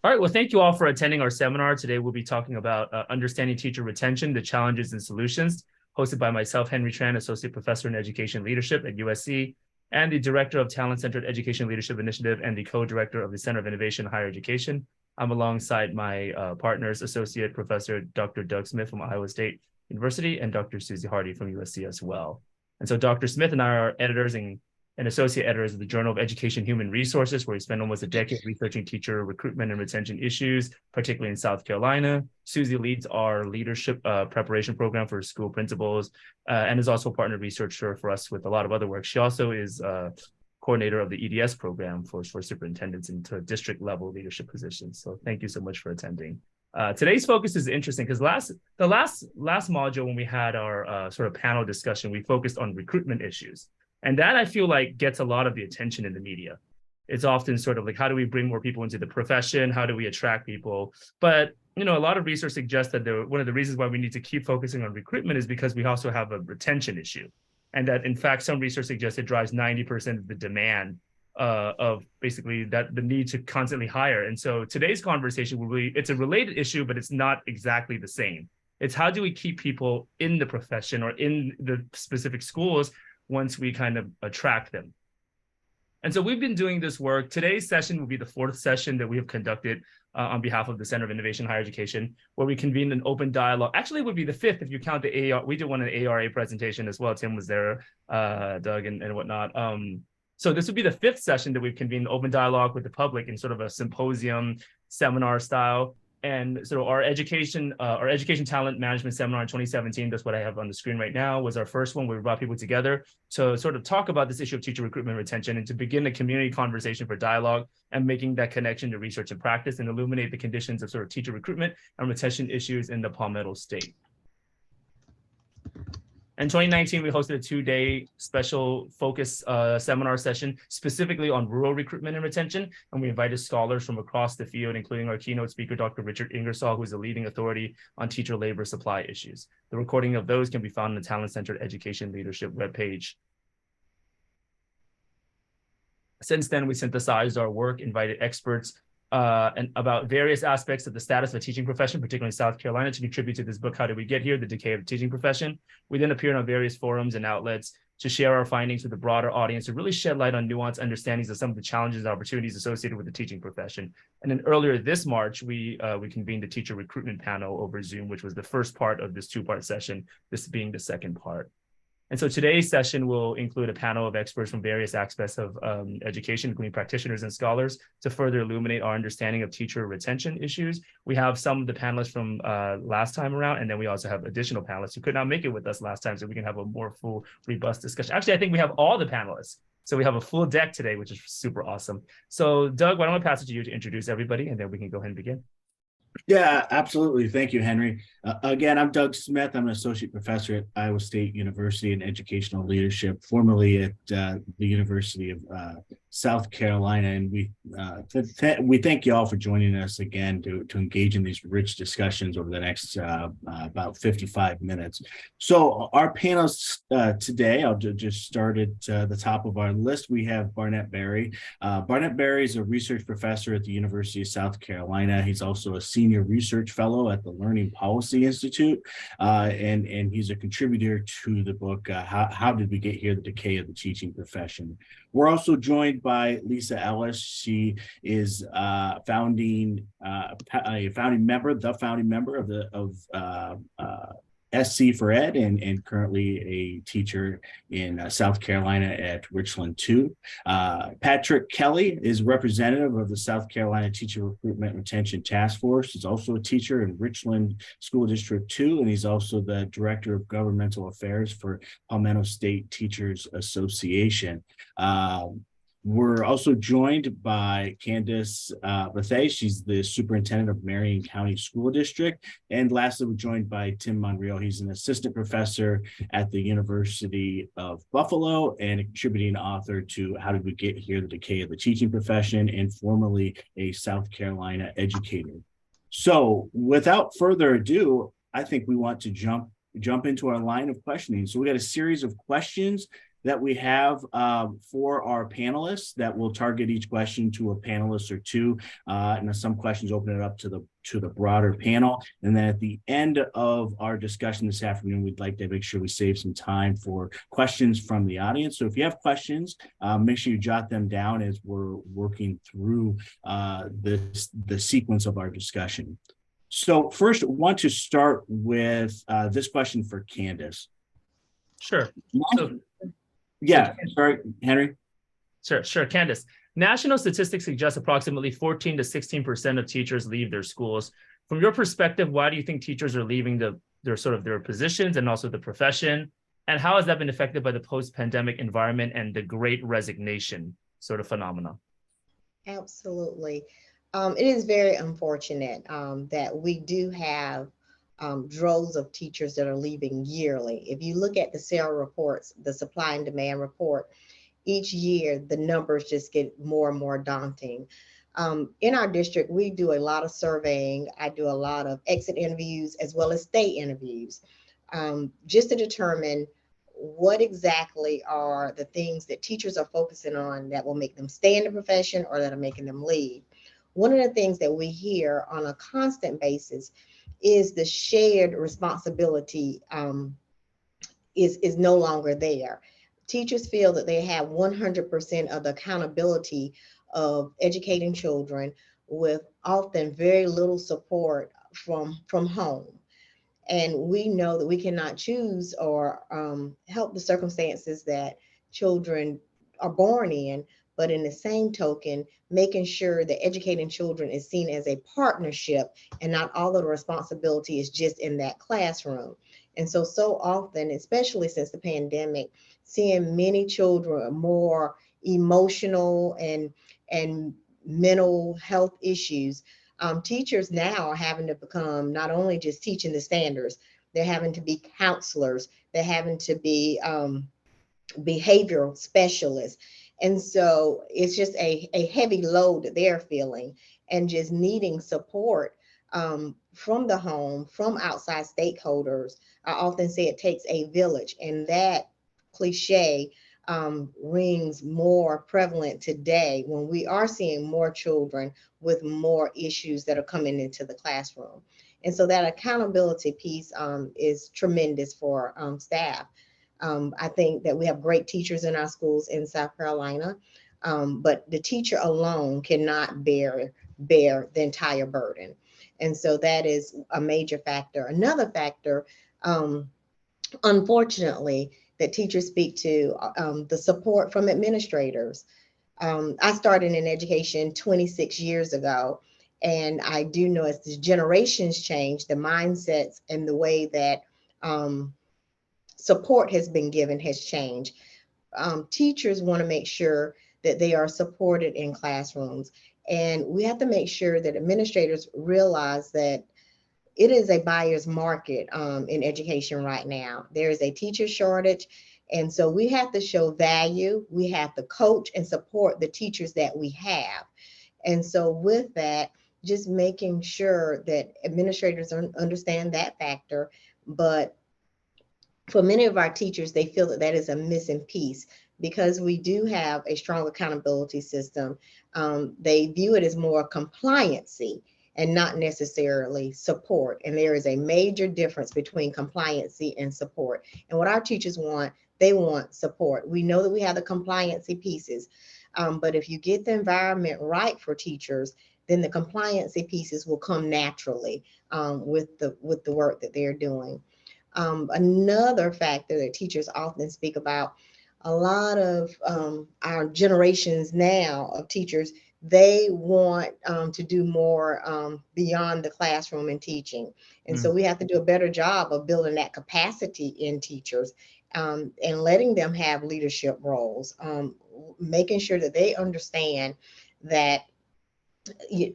All right, well, thank you all for attending our seminar. Today, we'll be talking about understanding teacher retention, the challenges and solutions, hosted by myself, Henry Tran, Associate Professor in Education Leadership at USC, and the Director of Talent-Centered Education Leadership Initiative and the Co-Director of the Center of Innovation in Higher Education. I'm alongside my partners, Associate Professor Dr. Doug Smith from Iowa State University and Dr. Suzy Hardie from USC as well. And so Dr. Smith and I are editors and associate editors of the Journal of Education Human Resources, where he spent almost a decade researching teacher recruitment and retention issues, particularly in South Carolina. Suzy leads our leadership preparation program for school principals and is also a partner researcher for us with a lot of other work. She also is coordinator of the EDS program for superintendents into district level leadership positions. So thank you so much for attending. Today's focus is interesting because the last module when we had our sort of panel discussion, we focused on recruitment issues. And that I feel like gets a lot of the attention in the media. It's often sort of like, how do we bring more people into the profession? How do we attract people? But, a lot of research suggests that one of the reasons why we need to keep focusing on recruitment is because we also have a retention issue. And that, in fact, some research suggests it drives 90% of the demand of basically that the need to constantly hire. And so today's conversation it's a related issue, but it's not exactly the same. It's how do we keep people in the profession or in the specific schools once we kind of attract them. And so we've been doing this work. Today's session will be the fourth session that we have conducted on behalf of the Center of Innovation in Higher Education, where we convened an open dialogue. Actually, it would be the fifth if you count the AR. We did one an ARA presentation as well. Tim was there, Doug and whatnot. So this would be the fifth session that we've convened open dialogue with the public in sort of a symposium seminar style. And so our education talent management seminar in 2017, that's what I have on the screen right now, was our first one where we brought people together to sort of talk about this issue of teacher recruitment and retention and to begin a community conversation for dialogue and making that connection to research and practice and illuminate the conditions of sort of teacher recruitment and retention issues in the Palmetto State. In 2019, we hosted a 2-day special focus seminar session specifically on rural recruitment and retention. And we invited scholars from across the field, including our keynote speaker, Dr. Richard Ingersoll, who is a leading authority on teacher labor supply issues. The recording of those can be found on the Talent-Centered Education Leadership webpage. Since then, we synthesized our work, invited experts and about various aspects of the status of the teaching profession, particularly in South Carolina, to contribute to this book, How Did We Get Here? The Decay of the Teaching Profession. We then appeared on various forums and outlets to share our findings with a broader audience to really shed light on nuanced understandings of some of the challenges and opportunities associated with the teaching profession. And then earlier this March, we convened a teacher recruitment panel over Zoom, which was the first part of this 2-part session, this being the second part. And so today's session will include a panel of experts from various aspects of education, including practitioners and scholars, to further illuminate our understanding of teacher retention issues. We have some of the panelists from last time around, and then we also have additional panelists who could not make it with us last time, so we can have a more full, robust discussion. Actually, I think we have all the panelists. So we have a full deck today, which is super awesome. So Doug, why don't I pass it to you to introduce everybody, and then we can go ahead and begin. Yeah, absolutely. Thank you, Henry. Again, I'm Doug Smith. I'm an associate professor at Iowa State University in educational leadership, formerly at the University of South Carolina. And we thank you all for joining us again to engage in these rich discussions over the next about 55 minutes. So our panelists today, I'll just start at the top of our list. We have Barnett Berry. Barnett Berry is a research professor at the University of South Carolina. He's also a senior research fellow at the Learning Policy Institute, and he's a contributor to the book, How Did We Get Here? The Decay of the Teaching Profession. We're also joined by Lisa Ellis. She is a founding member of SC for Ed and currently a teacher in South Carolina at Richland 2. Patrick Kelly is representative of the South Carolina Teacher Recruitment Retention Task Force. He's also a teacher in Richland School District 2, and he's also the Director of Governmental Affairs for Palmetto State Teachers Association. We're also joined by Candace Bethea. She's the superintendent of Marion County School District. And lastly, we're joined by Tim Monreal. He's an assistant professor at the University of Buffalo and a contributing author to How Did We Get Here? The Decay of the Teaching Profession, and formerly a South Carolina educator. So without further ado, I think we want to jump into our line of questioning. So we got a series of questions that we have for our panelists that will target each question to a panelist or two. And some questions open it up to the broader panel. And then at the end of our discussion this afternoon, we'd like to make sure we save some time for questions from the audience. So if you have questions, make sure you jot them down as we're working through the sequence of our discussion. So first, I want to start with this question for Candace. Sure. So, yeah, sorry, Henry. Sure, Candace. National statistics suggest approximately 14 to 16% of teachers leave their schools. From your perspective, why do you think teachers are leaving their positions and also the profession? And how has that been affected by the post-pandemic environment and the great resignation sort of phenomena? Absolutely. It is very unfortunate that we do have droves of teachers that are leaving yearly. If you look at the CIHE reports, the supply and demand report, each year the numbers just get more and more daunting. In our district, we do a lot of surveying. I do a lot of exit interviews as well as stay interviews, just to determine what exactly are the things that teachers are focusing on that will make them stay in the profession or that are making them leave. One of the things that we hear on a constant basis is the shared responsibility is no longer there. Teachers feel that they have 100% of the accountability of educating children with often very little support from home. And we know that we cannot choose or help the circumstances that children are born in, but in the same token, making sure that educating children is seen as a partnership and not all of the responsibility is just in that classroom. And so often, especially since the pandemic, seeing many children more emotional and mental health issues, teachers now are having to become not only just teaching the standards, they're having to be counselors, they're having to be behavioral specialists. And so it's just a heavy load that they're feeling and just needing support from the home, from outside stakeholders. I often say it takes a village, and that cliche rings more prevalent today when we are seeing more children with more issues that are coming into the classroom. And so that accountability piece is tremendous for staff. I think that we have great teachers in our schools in South Carolina, but the teacher alone cannot bear the entire burden. And so that is a major factor. Another factor, unfortunately, that teachers speak to, the support from administrators. I started in education 26 years ago, and I do know as the generations change, the mindsets and the way that support has been given has changed. Teachers want to make sure that they are supported in classrooms. And we have to make sure that administrators realize that it is a buyer's market in education right now. There is a teacher shortage. And so we have to show value. We have to coach and support the teachers that we have. And so with that, just making sure that administrators understand that factor. But for many of our teachers, they feel that that is a missing piece because we do have a strong accountability system. They view it as more compliancy and not necessarily support. And there is a major difference between compliancy and support. And what our teachers want, they want support. We know that we have the compliancy pieces, but if you get the environment right for teachers, then the compliancy pieces will come naturally with the work that they're doing. Another factor that teachers often speak about, a lot of our generations now of teachers, they want to do more beyond the classroom and teaching. And so we have to do a better job of building that capacity in teachers and letting them have leadership roles, making sure that they understand that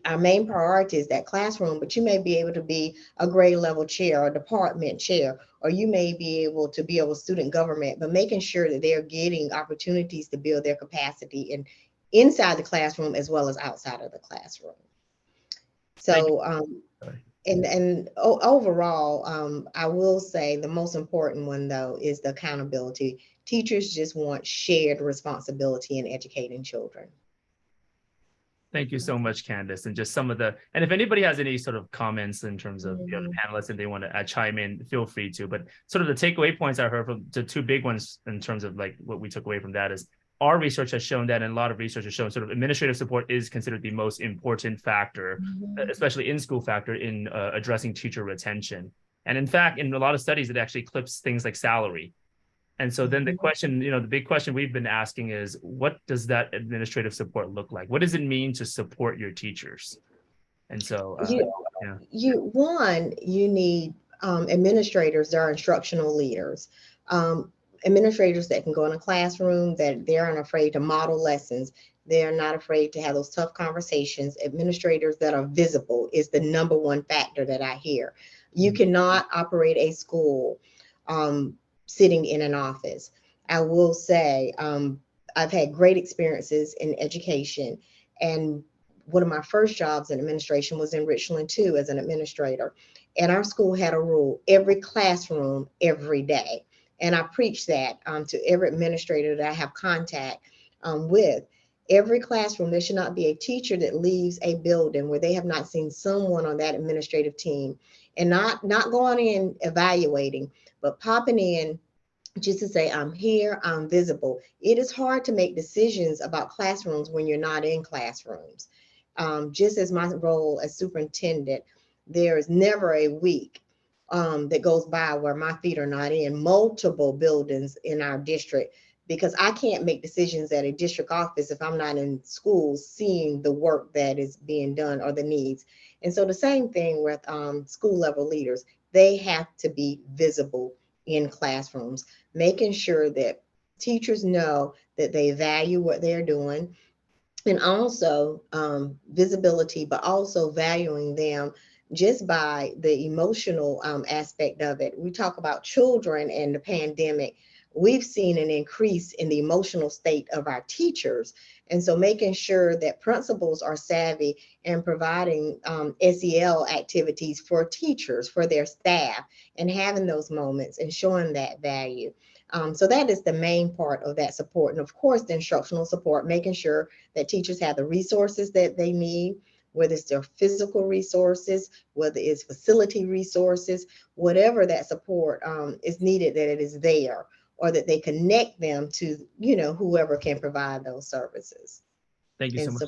our main priority is that classroom, but you may be able to be a grade level chair or department chair, or you may be able to be able student government, but making sure that they're getting opportunities to build their capacity inside the classroom as well as outside of the classroom. So Overall, I will say the most important one though is the accountability. Teachers just want shared responsibility in educating children. Thank you so much, Candace. And just some of the, and if anybody has any sort of comments in terms of the panelists and they want to chime in, feel free to. But sort of the takeaway points I heard from the two big ones in terms of like what we took away from that is our research has shown that, and a lot of research has shown sort of administrative support is considered the most important factor, especially in school factor in addressing teacher retention. And in fact, in a lot of studies, it actually clips things like salary. And so then the question, the big question we've been asking is, what does that administrative support look like? What does it mean to support your teachers? And so, you need administrators that are instructional leaders, administrators that can go in a classroom, that they aren't afraid to model lessons. They're not afraid to have those tough conversations. Administrators that are visible is the number one factor that I hear. You cannot operate a school sitting in an office. I will say I've had great experiences in education, and one of my first jobs in administration was in Richland too as an administrator. And our school had a rule: every classroom, every day. And I preach that to every administrator that I have contact with. Every classroom, there should not be a teacher that leaves a building where they have not seen someone on that administrative team, and not going in evaluating, but popping in just to say, I'm here, I'm visible. It is hard to make decisions about classrooms when you're not in classrooms. Just as my role as superintendent, there is never a week that goes by where my feet are not in multiple buildings in our district, because I can't make decisions at a district office if I'm not in schools seeing the work that is being done or the needs. And so the same thing with school level leaders, they have to be visible in classrooms, making sure that teachers know that they value what they're doing, and also visibility, but also valuing them just by the emotional aspect of it. We talk about children and the pandemic. We've seen an increase in the emotional state of our teachers. And so making sure that principals are savvy and providing SEL activities for teachers, for their staff, and having those moments and showing that value. So that is the main part of that support. And of course, the instructional support, making sure that teachers have the resources that they need, whether it's their physical resources, whether it's facility resources, whatever that support is needed, that it is there, or that they connect them to, whoever can provide those services. Thank you so much.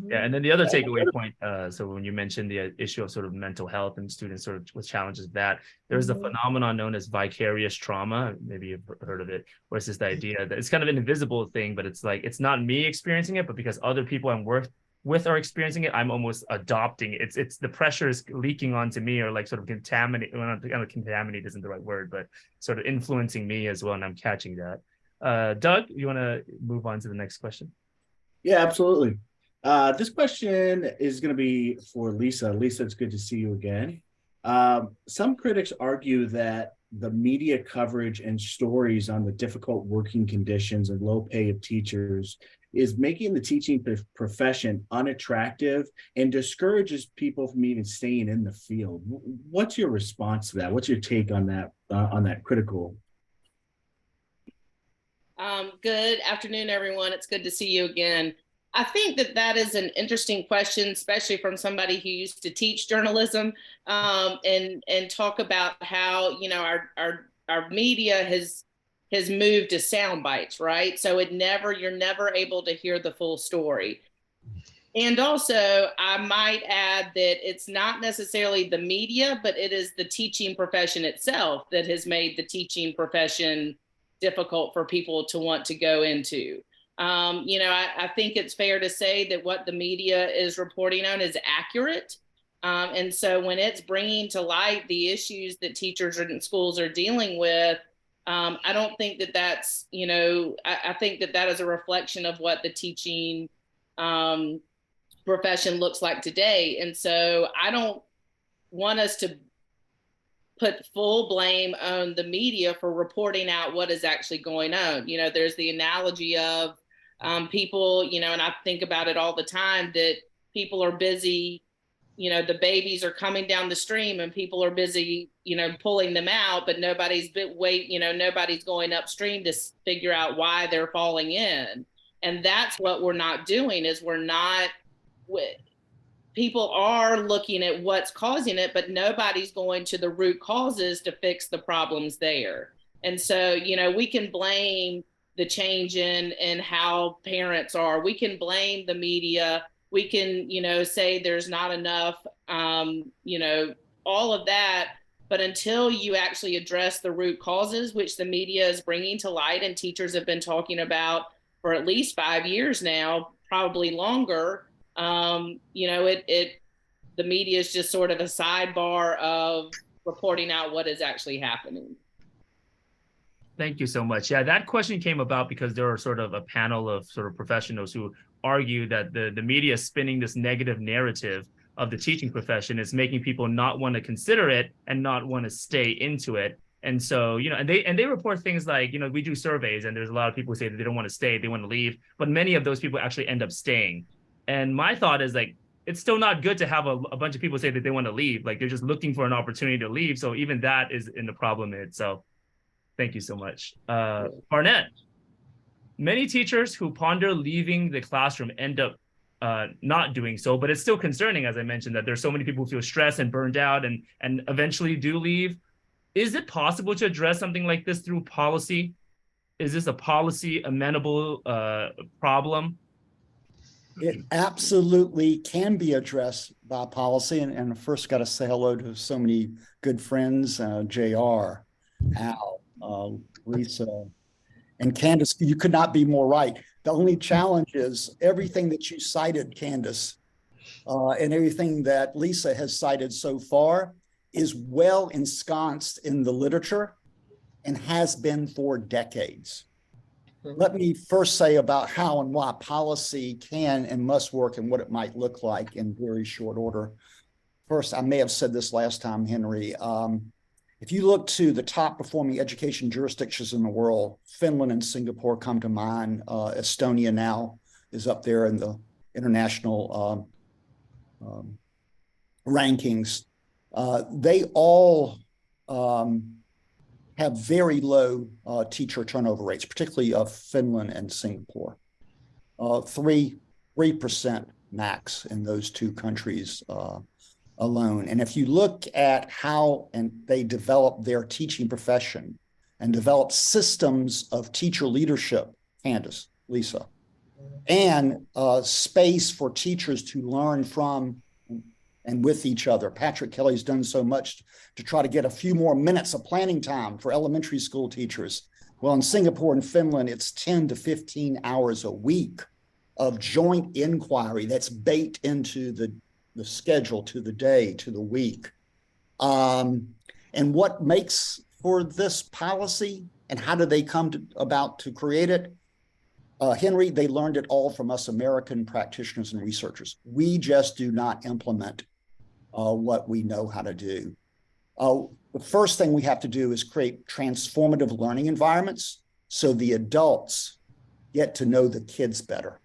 Yeah, and then the other takeaway point, so when you mentioned the issue of sort of mental health and students sort of with challenges of that, there's a phenomenon known as vicarious trauma. Maybe you've heard of it, where it's just the idea that it's kind of an invisible thing, but it's like, it's not me experiencing it, but because other people I'm with are experiencing it, I'm almost adopting it. It's the pressure is leaking onto me, or like sort of contaminate, well, not contaminate isn't the right word, but sort of influencing me as well, and I'm catching that. Doug, you want to move on to the next question? Yeah, absolutely. This question is going to be for Lisa. Lisa, it's good to see you again. Some critics argue that the media coverage and stories on the difficult working conditions and low pay of teachers is making the teaching profession unattractive and discourages people from even staying in the field. What's your response to that? What's your take on that critical? Good afternoon, everyone. It's good to see you again. I think that is an interesting question, especially from somebody who used to teach journalism, and talk about how, our media has moved to sound bites, right? So you're never able to hear the full story. And also, I might add that it's not necessarily the media, but it is the teaching profession itself that has made the teaching profession difficult for people to want to go into. I think it's fair to say that what the media is reporting on is accurate. And so when it's bringing to light the issues that teachers in schools are dealing with, I don't think that's, I think that is a reflection of what the teaching profession looks like today. And so I don't want us to put full blame on the media for reporting out what is actually going on. There's the analogy of people, and I think about it all the time, that people are busy you know, the babies are coming down the stream and people are busy, you know, pulling them out, but nobody's nobody's going upstream to figure out why they're falling in. And that's what we're not doing, is people are looking at what's causing it, but nobody's going to the root causes to fix the problems there. And so, you know, we can blame the change in how parents are. We can blame the media. We can, you know, say there's not enough, you know, all of that. But until you actually address the root causes, which the media is bringing to light and teachers have been talking about for at least 5 years now, probably longer, you know, the media is just sort of a sidebar of reporting out what is actually happening. Thank you so much. Yeah, that question came about because there are sort of a panel of sort of professionals who argue that the media is spinning this negative narrative of the teaching profession is making people not want to consider it and not want to stay into it. And so, you know, and they report things like, you know, we do surveys and there's a lot of people who say that they don't want to stay, they want to leave, but many of those people actually end up staying. And my thought is like, it's still not good to have a bunch of people say that they want to leave. Like they're just looking for an opportunity to leave. So even that is in the problem in itself. Thank you so much. Barnett, many teachers who ponder leaving the classroom end up not doing so, but it's still concerning, as I mentioned, that there's so many people who feel stressed and burned out and eventually do leave. Is it possible to address something like this through policy? Is this a policy amenable problem? It absolutely can be addressed by policy. And first got to say hello to so many good friends, JR, Al, Lisa, and Candace. You could not be more right. The only challenge is everything that you cited, Candace, and everything that Lisa has cited so far is well ensconced in the literature and has been for decades. Let me first say about how and why policy can and must work and what it might look like in very short order. First, I may have said this last time, Henry. If you look to the top performing education jurisdictions in the world, Finland and Singapore come to mind. Estonia now is up there in the international rankings. They all have very low teacher turnover rates, particularly of Finland and Singapore. 3% max in those two countries alone. And if you look at how they develop their teaching profession and develop systems of teacher leadership, Candace, Lisa, and space for teachers to learn from and with each other. Patrick Kelly's done so much to try to get a few more minutes of planning time for elementary school teachers. Well, in Singapore and Finland, it's 10 to 15 hours a week of joint inquiry that's baked into the schedule, to the day, to the week. And what makes for this policy and how do they come about to create it? Henry, they learned it all from us American practitioners and researchers. We just do not implement what we know how to do. The first thing we have to do is create transformative learning environments so the adults get to know the kids better.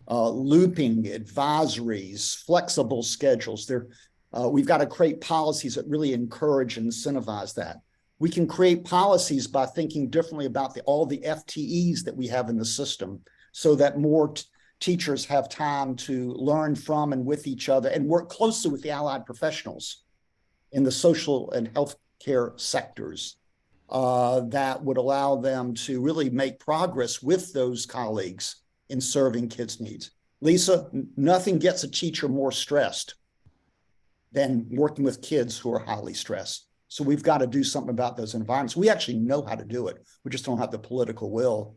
Looping, advisories, flexible schedules. We've got to create policies that really encourage and incentivize that. We can create policies by thinking differently about all the FTEs that we have in the system so that more teachers have time to learn from and with each other and work closely with the allied professionals in the social and healthcare sectors that would allow them to really make progress with those colleagues in serving kids' needs. Lisa, nothing gets a teacher more stressed than working with kids who are highly stressed. So we've got to do something about those environments. We actually know how to do it. We just don't have the political will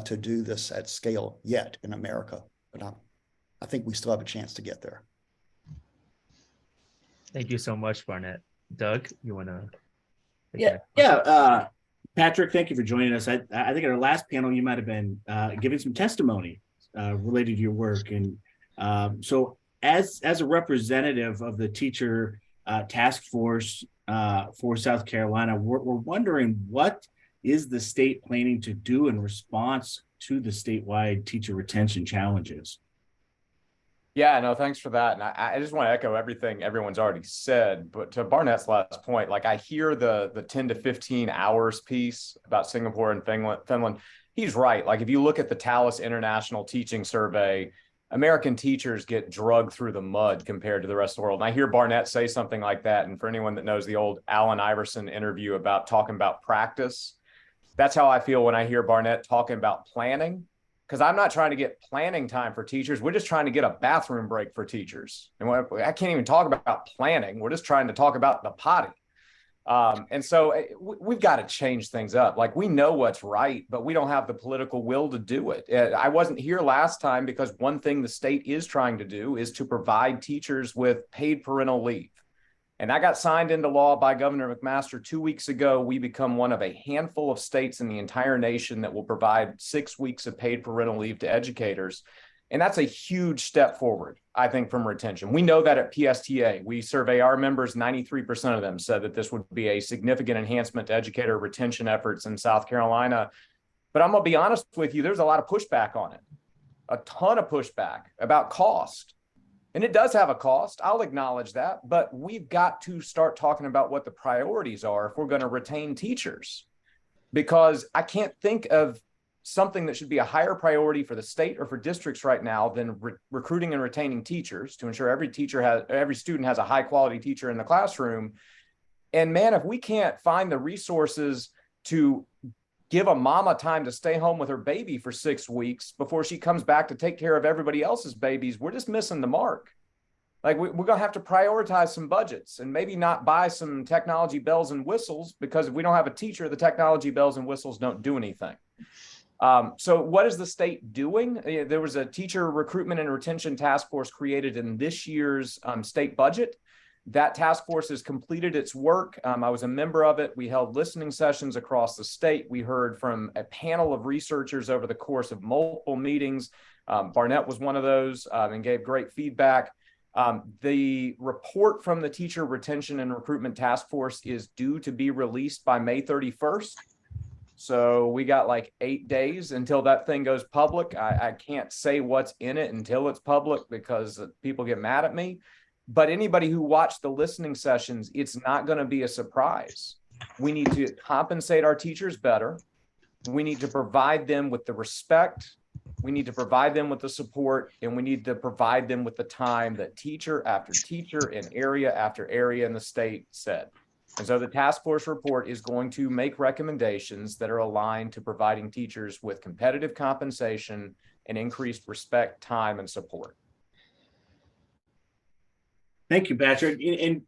to do this at scale yet in America. But I think we still have a chance to get there. Thank you so much, Barnett. Doug, you want to? Yeah. Patrick, thank you for joining us. I think at our last panel, you might have been giving some testimony related to your work. And so as a representative of the teacher task force for South Carolina, we're wondering what is the state planning to do in response to the statewide teacher retention challenges? Yeah, no, thanks for that. And I just want to echo everything everyone's already said. But to Barnett's last point, like I hear the 10 to 15 hours piece about Singapore and Finland. He's right. Like if you look at the Thales International Teaching Survey, American teachers get drugged through the mud compared to the rest of the world. And I hear Barnett say something like that. And for anyone that knows the old Allen Iverson interview about talking about practice, that's how I feel when I hear Barnett talking about planning. Because I'm not trying to get planning time for teachers. We're just trying to get a bathroom break for teachers. And I can't even talk about planning. We're just trying to talk about the potty. And so we've got to change things up. Like we know what's right, but we don't have the political will to do it. I wasn't here last time because one thing the state is trying to do is to provide teachers with paid parental leave. And that got signed into law by Governor McMaster 2 weeks ago. We become one of a handful of states in the entire nation that will provide 6 weeks of paid parental leave to educators. And that's a huge step forward, I think, from retention. We know that at PSTA, we survey our members, 93% of them said that this would be a significant enhancement to educator retention efforts in South Carolina. But I'm going to be honest with you, there's a lot of pushback on it, a ton of pushback about cost. And it does have a cost. I'll acknowledge that, but we've got to start talking about what the priorities are if we're going to retain teachers, because I can't think of something that should be a higher priority for the state or for districts right now than recruiting and retaining teachers to ensure every student has a high quality teacher in the classroom. And man, if we can't find the resources to give a mama time to stay home with her baby for 6 weeks before she comes back to take care of everybody else's babies, we're just missing the mark. Like we're going to have to prioritize some budgets and maybe not buy some technology bells and whistles, because if we don't have a teacher, the technology bells and whistles don't do anything. So what is the state doing? There was a teacher recruitment and retention task force created in this year's state budget. That task force has completed its work. I was a member of it. We held listening sessions across the state. We heard from a panel of researchers over the course of multiple meetings. Barnett was one of those and gave great feedback. The report from the Teacher Retention and Recruitment Task Force is due to be released by May 31st. So we got like 8 days until that thing goes public. I can't say what's in it until it's public because people get mad at me. But anybody who watched the listening sessions, it's not going to be a surprise. We need to compensate our teachers better. We need to provide them with the respect. We need to provide them with the support, and we need to provide them with the time that teacher after teacher and area after area in the state said. And so the task force report is going to make recommendations that are aligned to providing teachers with competitive compensation and increased respect, time, and support. Thank you, Patrick. And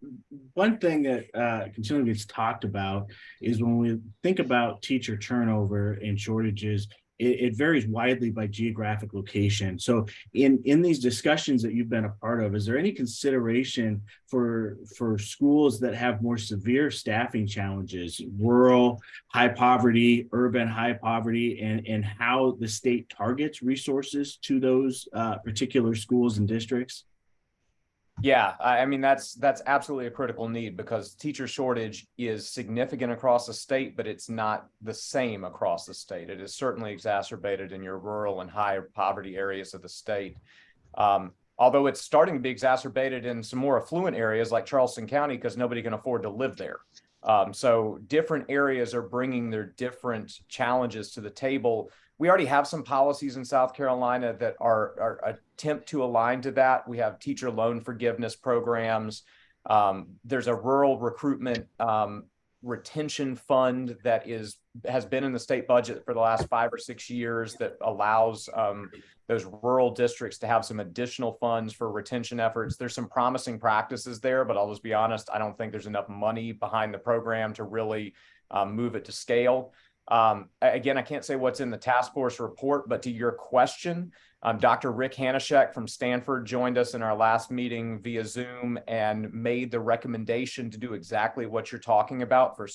one thing that continually gets talked about is when we think about teacher turnover and shortages, it varies widely by geographic location. So in these discussions that you've been a part of, is there any consideration for schools that have more severe staffing challenges, rural, high poverty, urban, high poverty, and how the state targets resources to those particular schools and districts? Yeah, I mean, that's absolutely a critical need, because teacher shortage is significant across the state, but it's not the same across the state. It is certainly exacerbated in your rural and high poverty areas of the state. Although it's starting to be exacerbated in some more affluent areas like Charleston County, because nobody can afford to live there. So different areas are bringing their different challenges to the table. We already have some policies in South Carolina that are attempt to align to that. We have teacher loan forgiveness programs. There's a rural recruitment retention fund that has been in the state budget for the last 5 or 6 years that allows those rural districts to have some additional funds for retention efforts. There's some promising practices there, but I'll just be honest, I don't think there's enough money behind the program to really move it to scale. Again, I can't say what's in the task force report, but to your question, Dr. Rick Hanashek from Stanford joined us in our last meeting via Zoom and made the recommendation to do exactly what you're talking about for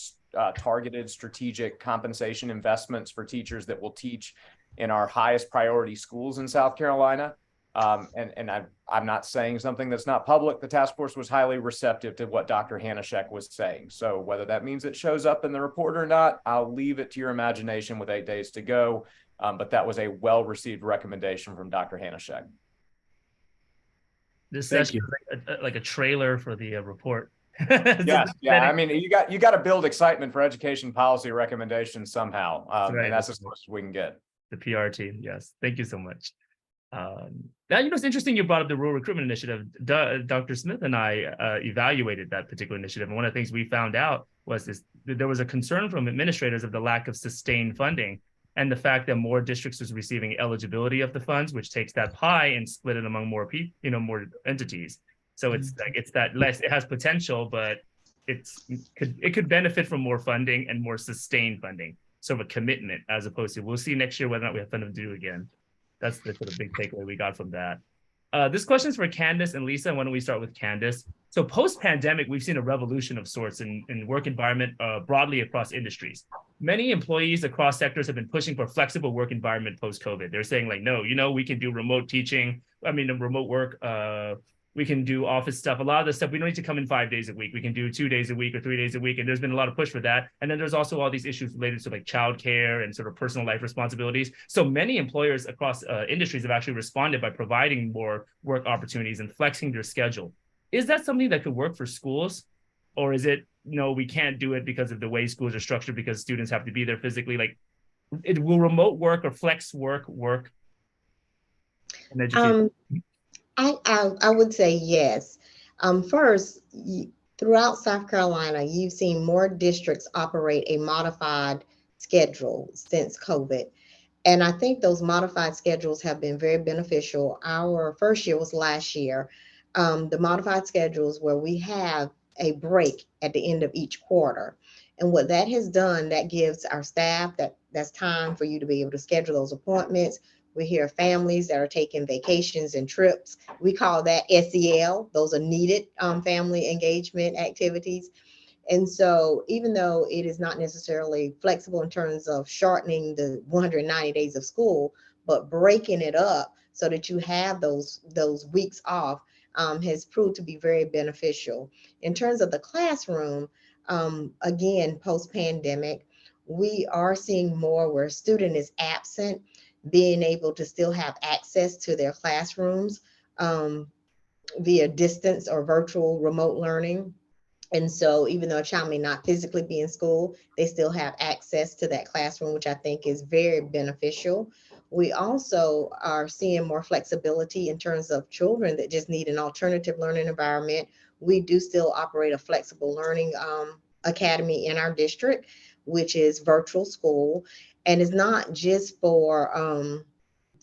targeted strategic compensation investments for teachers that will teach in our highest priority schools in South Carolina. And I'm not saying something that's not public. The task force was highly receptive to what Dr. Hanashek was saying. So whether that means it shows up in the report or not, I'll leave it to your imagination with 8 days to go. But that was a well-received recommendation from Dr. Hanashek. This Thank session you. is like a trailer for the report. Yes, yeah. I mean, you got to build excitement for education policy recommendations somehow, right. and that's as close as we can get. The PR team, yes. Thank you so much. Now, it's interesting you brought up the rural recruitment initiative. Dr. Smith and I evaluated that particular initiative, and one of the things we found out was that there was a concern from administrators of the lack of sustained funding and the fact that more districts was receiving eligibility of the funds, which takes that pie and split it among more people, more entities. So it's like it's that less. It has potential, but it could benefit from more funding and more sustained funding, sort of a commitment, as opposed to we'll see next year whether or not we have funding to do again. That's the sort of big takeaway we got from that. This question is for Candace and Lisa. Why don't we start with Candace? So post-pandemic, we've seen a revolution of sorts in work environment broadly across industries. Many employees across sectors have been pushing for flexible work environment post-COVID. They're saying like, no, we can do remote teaching. Remote work. We can do office stuff. A lot of the stuff, we don't need to come in 5 days a week. We can do 2 days a week or 3 days a week. And there's been a lot of push for that. And then there's also all these issues related to like childcare and sort of personal life responsibilities. So many employers across industries have actually responded by providing more work opportunities and flexing their schedule. Is that something that could work for schools? Or is it, no, we can't do it because of the way schools are structured because students have to be there physically? Like, will remote work or flex work in education? I would say yes. First, throughout South Carolina, you've seen more districts operate a modified schedule since COVID. And I think those modified schedules have been very beneficial. Our first year was last year. The modified schedules where we have a break at the end of each quarter. And what that has done, that gives our staff that's time for you to be able to schedule those appointments. We hear families that are taking vacations and trips. We call that SEL. Those are needed family engagement activities. And so even though it is not necessarily flexible in terms of shortening the 190 days of school, but breaking it up so that you have those weeks off has proved to be very beneficial. In terms of the classroom, again, post-pandemic, we are seeing more where a student is absent, being able to still have access to their classrooms via distance or virtual remote learning. And so even though a child may not physically be in school, they still have access to that classroom, which I think is very beneficial. We also are seeing more flexibility in terms of children that just need an alternative learning environment. We do still operate a flexible learning academy in our district, which is virtual school. And it's not just for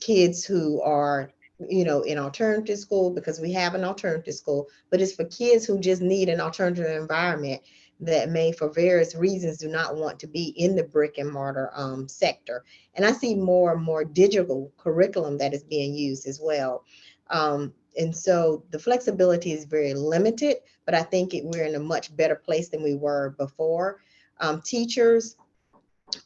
kids who are in alternative school, because we have an alternative school, but it's for kids who just need an alternative environment that may, for various reasons, do not want to be in the brick and mortar sector. And I see more and more digital curriculum that is being used as well. And so the flexibility is very limited, but I think we're in a much better place than we were before. Teachers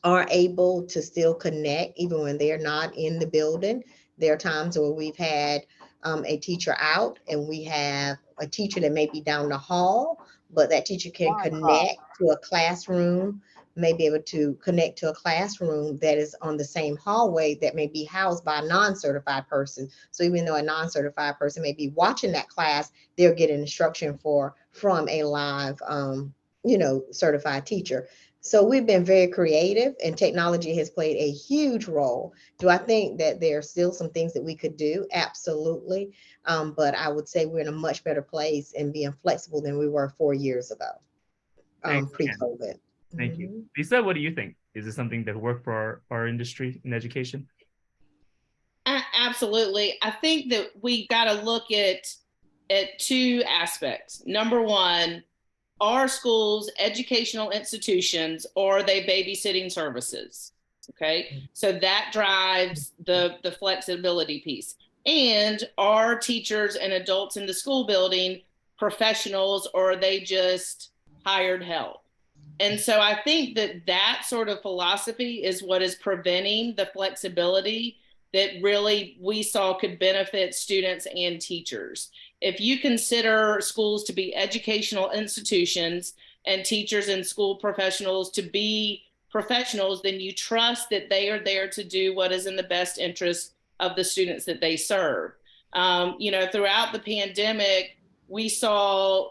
are able to still connect even when they're not in the building. There are times where we've had a teacher out and we have a teacher that may be down the hall, but that teacher can connect to a classroom, may be able to connect to a classroom that is on the same hallway that may be housed by a non-certified person. So even though a non-certified person may be watching that class, they're getting instruction from a live, certified teacher. So we've been very creative, and technology has played a huge role. Do I think that there are still some things that we could do? Absolutely. But I would say we're in a much better place and being flexible than we were 4 years ago, pre-COVID. Thank you. Lisa, what do you think? Is this something that worked for our industry in education? Absolutely. I think that we got to look at two aspects. Number one, are schools educational institutions, or are they babysitting services? Okay, so that drives the flexibility piece. And are teachers and adults in the school building professionals, or are they just hired help? And so I think that sort of philosophy is what is preventing the flexibility that really we saw could benefit students and teachers. If you consider schools to be educational institutions and teachers and school professionals to be professionals, then you trust that they are there to do what is in the best interest of the students that they serve. Throughout the pandemic, we saw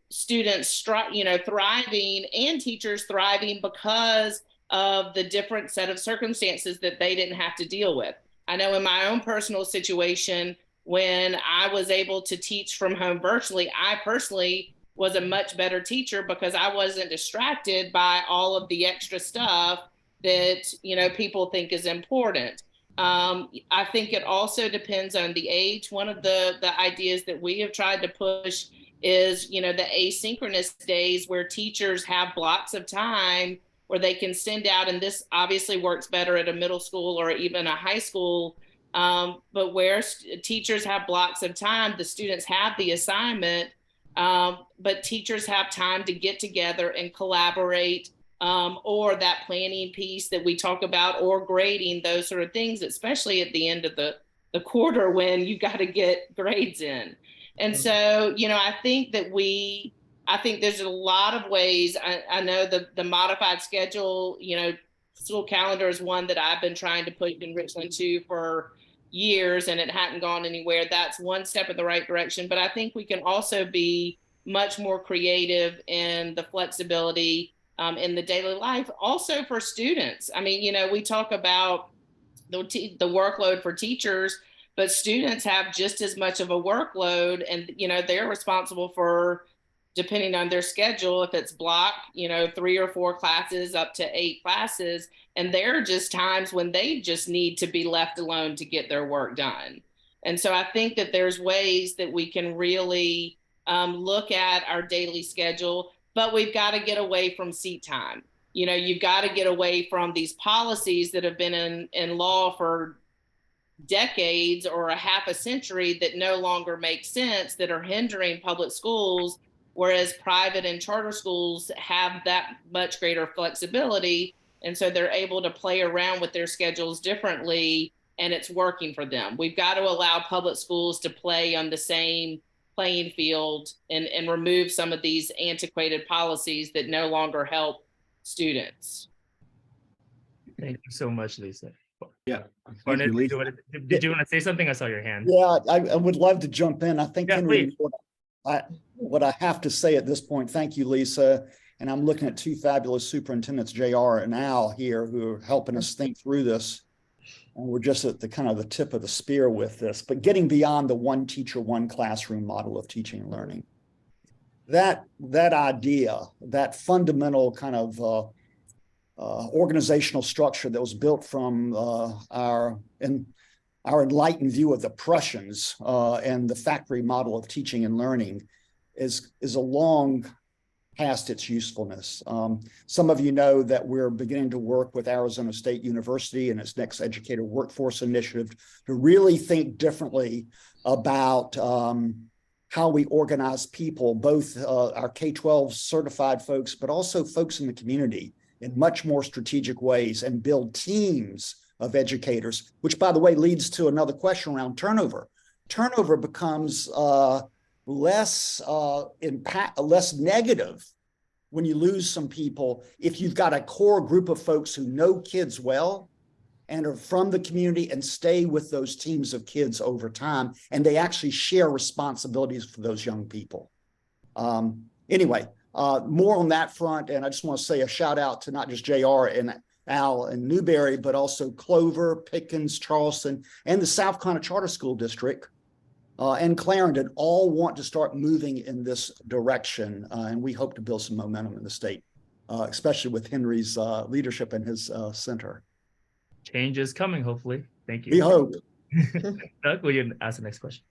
students, thriving and teachers thriving because of the different set of circumstances that they didn't have to deal with. I know in my own personal situation, when I was able to teach from home virtually, I personally was a much better teacher because I wasn't distracted by all of the extra stuff that, people think is important. I think it also depends on the age. One of the ideas that we have tried to push is, the asynchronous days where teachers have blocks of time where they can send out, and this obviously works better at a middle school or even a high school, but where teachers have blocks of time, the students have the assignment, but teachers have time to get together and collaborate, or that planning piece that we talk about, or grading, those sort of things, especially at the end of the quarter when you got to get grades in. And so, I think there's a lot of ways. I know the modified schedule, school calendar is one that I've been trying to put in Richland to for years, and it hadn't gone anywhere. That's one step in the right direction. But I think we can also be much more creative in the flexibility in the daily life, also for students. I mean, we talk about the workload for teachers, but students have just as much of a workload, and they're responsible for, depending on their schedule, if it's block, 3 or 4 classes up to 8 classes, and there are just times when they just need to be left alone to get their work done. And so I think that there's ways that we can really look at our daily schedule, but we've got to get away from seat time. You've got to get away from these policies that have been in law for decades or a half a century that no longer make sense, that are hindering public schools, whereas private and charter schools have that much greater flexibility. And so they're able to play around with their schedules differently, and it's working for them. We've got to allow public schools to play on the same playing field and remove some of these antiquated policies that no longer help students. Thank you so much, Lisa. Yeah. Did you want to say something? I saw your hand. Yeah, I would love to jump in. I think, yeah, Henry, what I have to say at this point, thank you, Lisa. And I'm looking at 2 fabulous superintendents, JR and Al, here, who are helping us think through this. And we're just at the kind of the tip of the spear with this, but getting beyond the one teacher, one classroom model of teaching and learning. That idea, that fundamental kind of organizational structure that was built from our enlightened view of the Prussians and the factory model of teaching and learning is a long past its usefulness. Some of you know that we're beginning to work with Arizona State University and its next educator workforce initiative to really think differently about how we organize people, both our K-12 certified folks, but also folks in the community, in much more strategic ways, and build teams of educators, which, by the way, leads to another question around turnover. Turnover becomes less negative when you lose some people if you've got a core group of folks who know kids well and are from the community and stay with those teams of kids over time, and they actually share responsibilities for those young people. Anyway, more on that front, and I just want to say a shout out to not just JR and Al and Newberry, but also Clover, Pickens, Charleston, and the South Carolina Charter School District and Clarendon all want to start moving in this direction, and we hope to build some momentum in the state, especially with Henry's leadership and his center. Change is coming, hopefully. Thank you. We hope. Doug, will you ask the next question?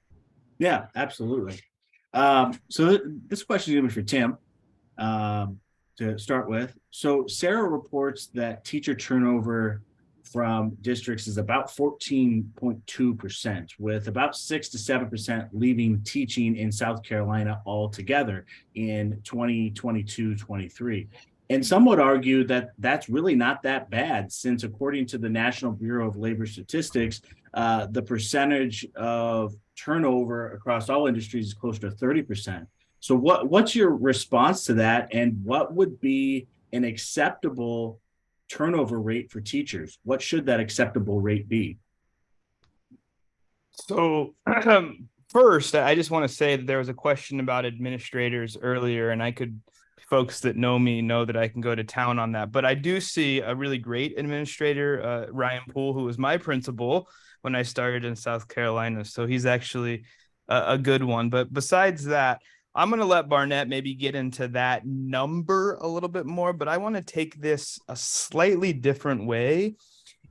Yeah, absolutely. So this question is going to be for Tim to start with. So Sarah reports that teacher turnover from districts is about 14.2%, with about 6 to 7% leaving teaching in South Carolina altogether in 2022-23. And some would argue that that's really not that bad, since according to the National Bureau of Labor Statistics, the percentage of turnover across all industries is closer to 30%. So what's your response to that, and what would be an acceptable turnover rate for teachers? What should that acceptable rate be? So first, I just want to say that there was a question about administrators earlier, and folks that know me know that I can go to town on that. But I do see a really great administrator, Ryan Poole, who was my principal when I started in South Carolina. So he's actually a good one. But besides that, I'm going to let Barnett maybe get into that number a little bit more, but I want to take this a slightly different way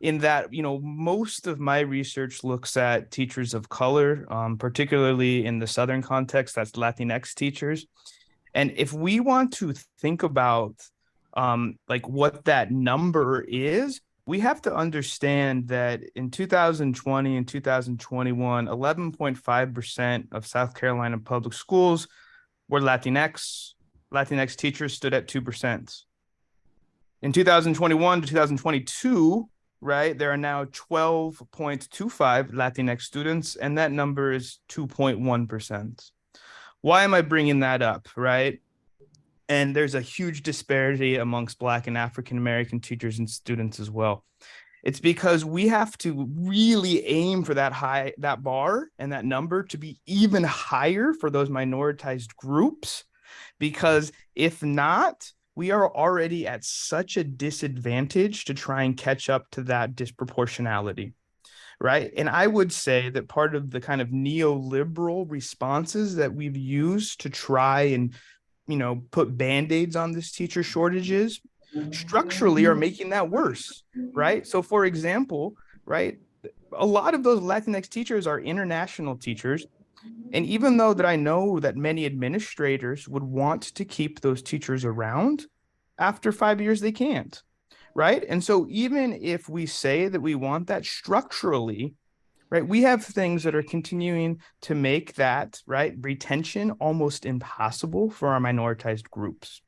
in that, most of my research looks at teachers of color, particularly in the Southern context, that's Latinx teachers. And if we want to think about like what that number is, we have to understand that in 2020 and 2021, 11.5% of South Carolina public schools were Latinx. Latinx teachers stood at 2%. In 2021 to 2022, right, there are now 12.25 Latinx students, and that number is 2.1%. Why am I bringing that up, right? And there's a huge disparity amongst Black and African American teachers and students as well. It's because we have to really aim for that bar and that number to be even higher for those minoritized groups, because if not, we are already at such a disadvantage to try and catch up to that disproportionality, right? And I would say that part of the kind of neoliberal responses that we've used to try and, put Band-Aids on this teacher shortages structurally are making that worse, right? So for example, right, a lot of those Latinx teachers are international teachers. And even though that I know that many administrators would want to keep those teachers around, after 5 years, they can't, right? And so even if we say that we want that structurally, right, we have things that are continuing to make that, right, retention almost impossible for our minoritized groups,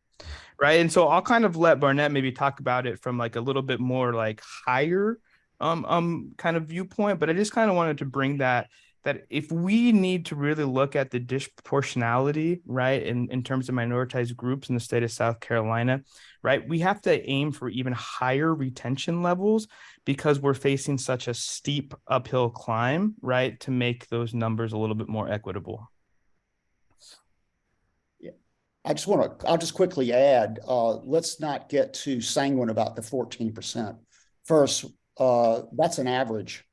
right? And so I'll kind of let Barnett maybe talk about it from like a little bit more like higher kind of viewpoint, but I just kind of wanted to bring that if we need to really look at the disproportionality, right, in terms of minoritized groups in the state of South Carolina, right, we have to aim for even higher retention levels because we're facing such a steep uphill climb, right, to make those numbers a little bit more equitable. Yeah, I'll just quickly add, let's not get too sanguine about the 14%. First, that's an average.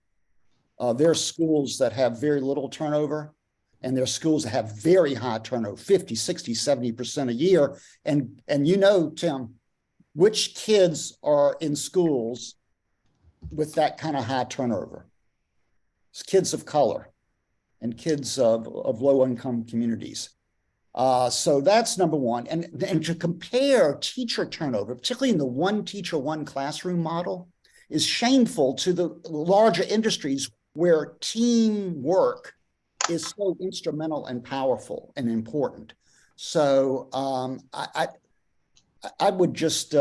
There are schools that have very little turnover, and there are schools that have very high turnover, 50, 60, 70% a year. And Tim, which kids are in schools with that kind of high turnover? It's kids of color and kids of low-income communities. So that's number one. And to compare teacher turnover, particularly in the one teacher, one classroom model, is shameful to the larger industries where teamwork is so instrumental and powerful and important. So I would just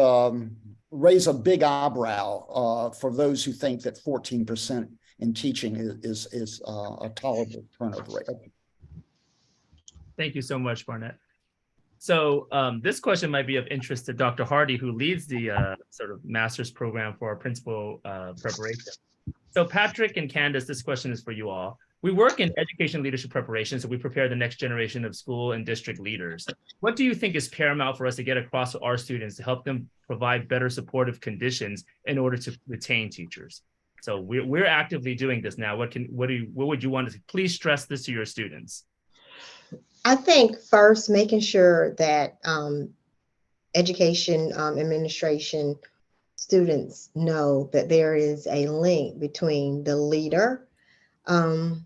raise a big eyebrow for those who think that 14% in teaching is a tolerable turnover rate. Thank you so much, Barnett. So this question might be of interest to Dr. Hardie, who leads the sort of master's program for our principal preparation. So Patrick and Candace, this question is for you all. We work in education leadership preparation, so we prepare the next generation of school and district leaders. What do you think is paramount for us to get across to our students to help them provide better supportive conditions in order to retain teachers? So we're actively doing this now. What would you want to please stress this to your students? I think first, making sure that education administration students know that there is a link between the leader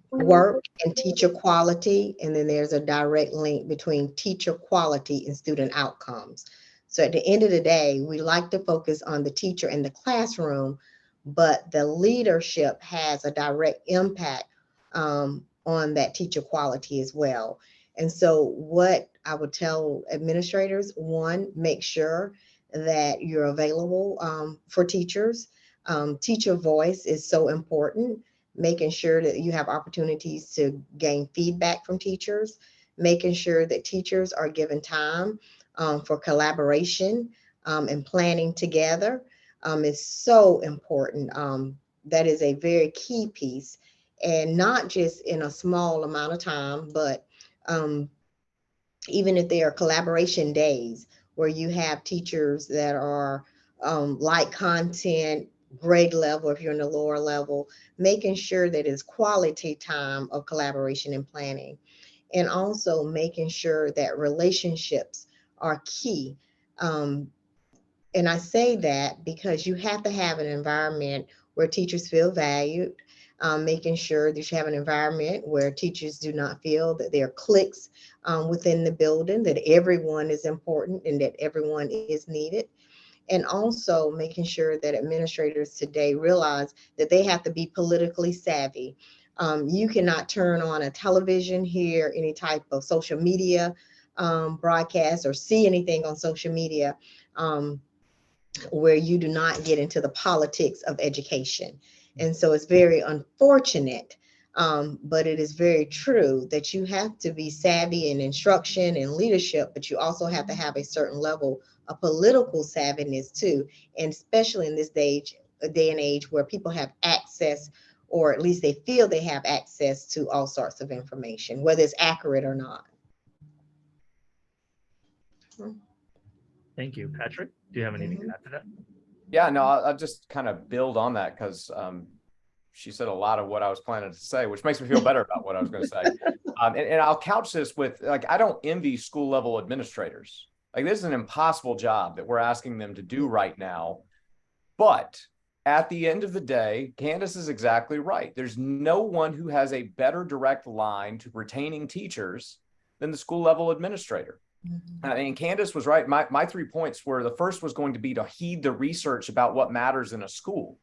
work and teacher quality, and then there's a direct link between teacher quality and student outcomes. So at the end of the day, we like to focus on the teacher in the classroom, but the leadership has a direct impact on that teacher quality as well. And so what I would tell administrators, one, make sure that you're available for teachers. Teacher voice is so important, making sure that you have opportunities to gain feedback from teachers, making sure that teachers are given time for collaboration and planning together is so important. That is a very key piece. and not just in a small amount of time, but even if there are collaboration days where you have teachers that are like content, grade level, if you're in the lower level, making sure that it's quality time of collaboration and planning, and also making sure that relationships are key. And I say that because you have to have an environment where teachers feel valued, making sure that you have an environment where teachers do not feel that there are cliques within the building, that everyone is important and that everyone is needed. And also making sure that administrators today realize that they have to be politically savvy. You cannot turn on a television, hear any type of social media broadcast, or see anything on social media where you do not get into the politics of education. And so it's very unfortunate, but it is very true that you have to be savvy in instruction and leadership, but you also have to have a certain level of political savviness too. And especially in this day and age where people have access, or at least they feel they have access to all sorts of information, whether it's accurate or not. Thank you. Patrick, do you have anything to add to that? Yeah, no, I'll just kind of build on that because she said a lot of what I was planning to say, which makes me feel better about what I was going to say. And I'll couch this with, like, I don't envy school level administrators. Like, this is an impossible job that we're asking them to do right now. But at the end of the day, Candace is exactly right. There's no one who has a better direct line to retaining teachers than the school level administrator. I mean, Candace was right. My 3 points were, the first was going to be to heed the research about what matters in a school.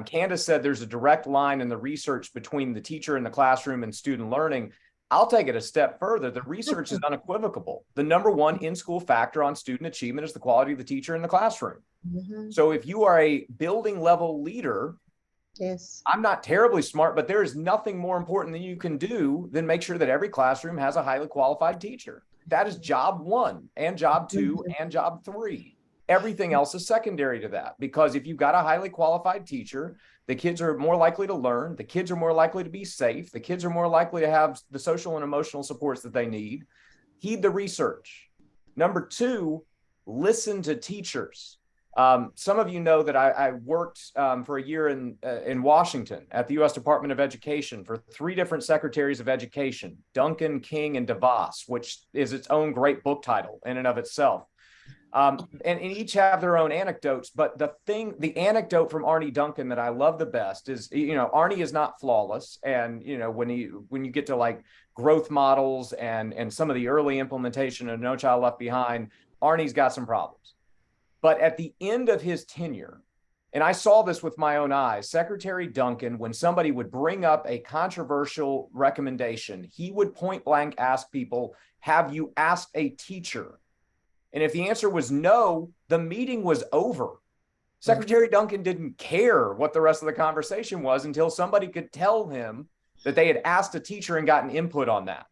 Candace said there's a direct line in the research between the teacher in the classroom and student learning. I'll take it a step further. The research is unequivocal. The number one in-school factor on student achievement is the quality of the teacher in the classroom. So if you are a building level leader, yes, I'm not terribly smart, but there is nothing more important than you can do than make sure that every classroom has a highly qualified teacher. That is job 1 and job 2 and job 3. Everything else is secondary to that, because if you've got a highly qualified teacher, the kids are more likely to learn, the kids are more likely to be safe, the kids are more likely to have the social and emotional supports that they need. Heed the research. Number 2, listen to teachers. Some of you know that I worked for a year in Washington at the U.S. Department of Education for 3 different secretaries of education, Duncan, King, and DeVos, which is its own great book title in and of itself. And each have their own anecdotes, but the anecdote from Arnie Duncan that I love the best is, Arnie is not flawless. And, when you get to like growth models and some of the early implementation of No Child Left Behind, Arnie's got some problems. But at the end of his tenure, and I saw this with my own eyes, Secretary Duncan, when somebody would bring up a controversial recommendation, he would point blank ask people, have you asked a teacher? And if the answer was no, the meeting was over. Secretary Duncan didn't care what the rest of the conversation was until somebody could tell him that they had asked a teacher and gotten input on that.